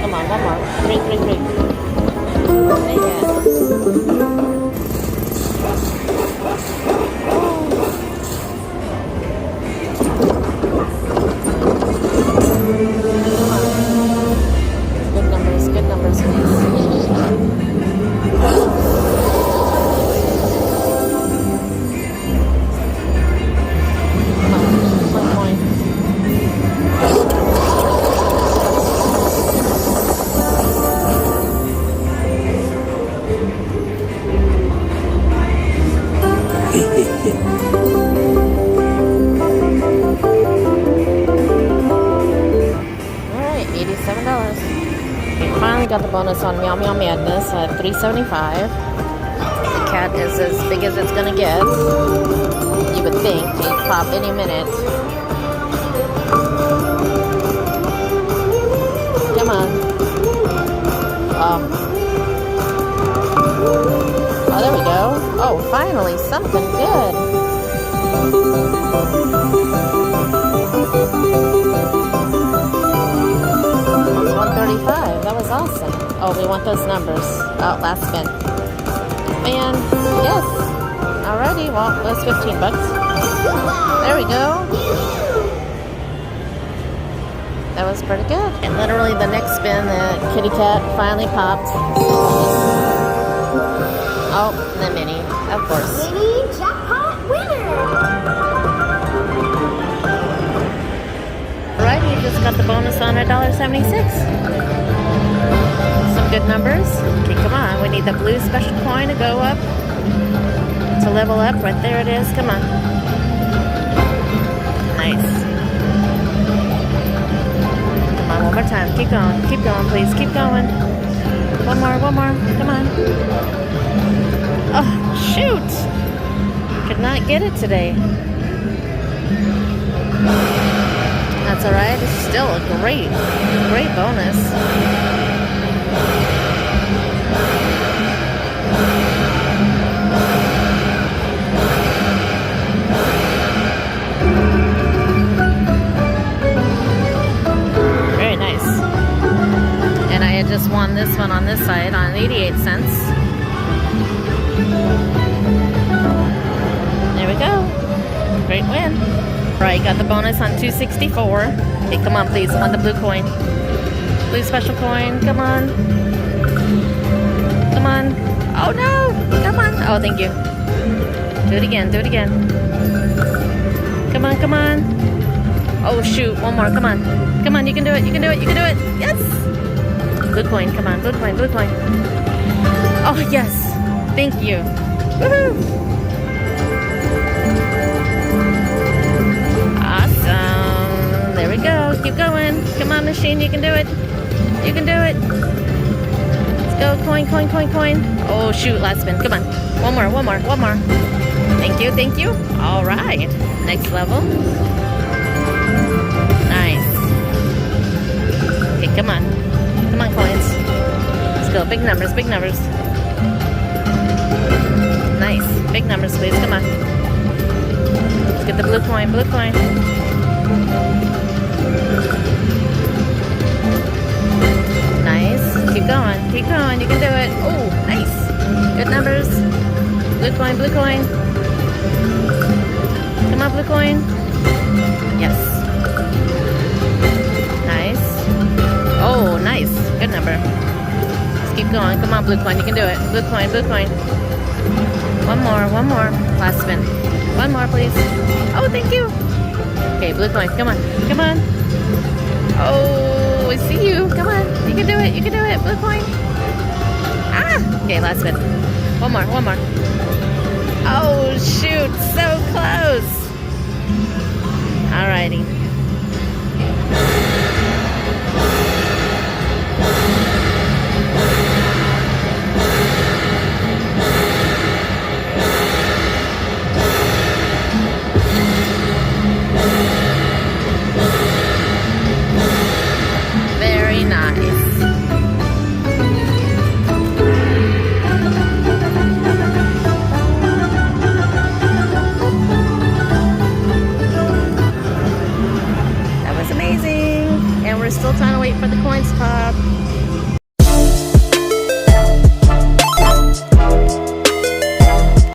Come on, one more. Three. Dang it. Good numbers, please. Come on, one point. Alright, $87. We finally got the bonus on Meow Meow Madness at $3.75. The cat is as big as it's gonna get. You would think he'd pop any minute. Come on. Oh, there we go. Oh, finally, something good. That's 135. That was awesome. Oh, we want those numbers. Oh, last spin. Man, yes. Alrighty, well, that's $15. There we go. That was pretty good. And literally the next spin, the kitty cat finally popped. Oh, the mini, of course. Mini jackpot winner! Alright, you just got the bonus on $1.76. Some good numbers. Okay, come on. We need the blue special coin to go up. To level up. Right there it is. Come on. Nice. Come on, one more time. Keep going. Keep going, please. Keep going. One more. Come on. Oh, shoot! Could not get it today. That's alright. It's still a great bonus. Very nice. And I had just won this one on this side on 88 cents. There we go. Great win. Right, got the bonus on 264. Okay, come on, please. On the blue coin. Blue special coin. Come on. Come on. Oh, no. Come on. Oh, thank you. Do it again. Do it again. Come on. Come on. Oh, shoot. One more. Come on. Come on. You can do it. You can do it. You can do it. Yes. Blue coin. Come on. Blue coin. Blue coin. Oh, yes. Thank you. Woohoo. Awesome. There we go. Keep going. Come on, machine. You can do it. You can do it. Let's go. Coin. Oh, shoot. Last spin. Come on. One more. Thank you. All right. Next level. Nice. Okay, come on. Come on, coins. Let's go. Big numbers. Nice. Big numbers, please. Come on. Let's get the blue coin. Nice. Keep going. You can do it. Oh, nice. Good numbers. Blue coin. Come on, blue coin. Yes. Nice. Oh, nice. Good number. Let's keep going. Come on, blue coin. You can do it. Blue coin. One more. Last spin. One more, please. Oh, thank you. Okay, blue coin. Come on. Oh, I see you. Come on. You can do it. Blue coin. Ah! Okay, last spin. One more. Oh, shoot. So close. Alrighty.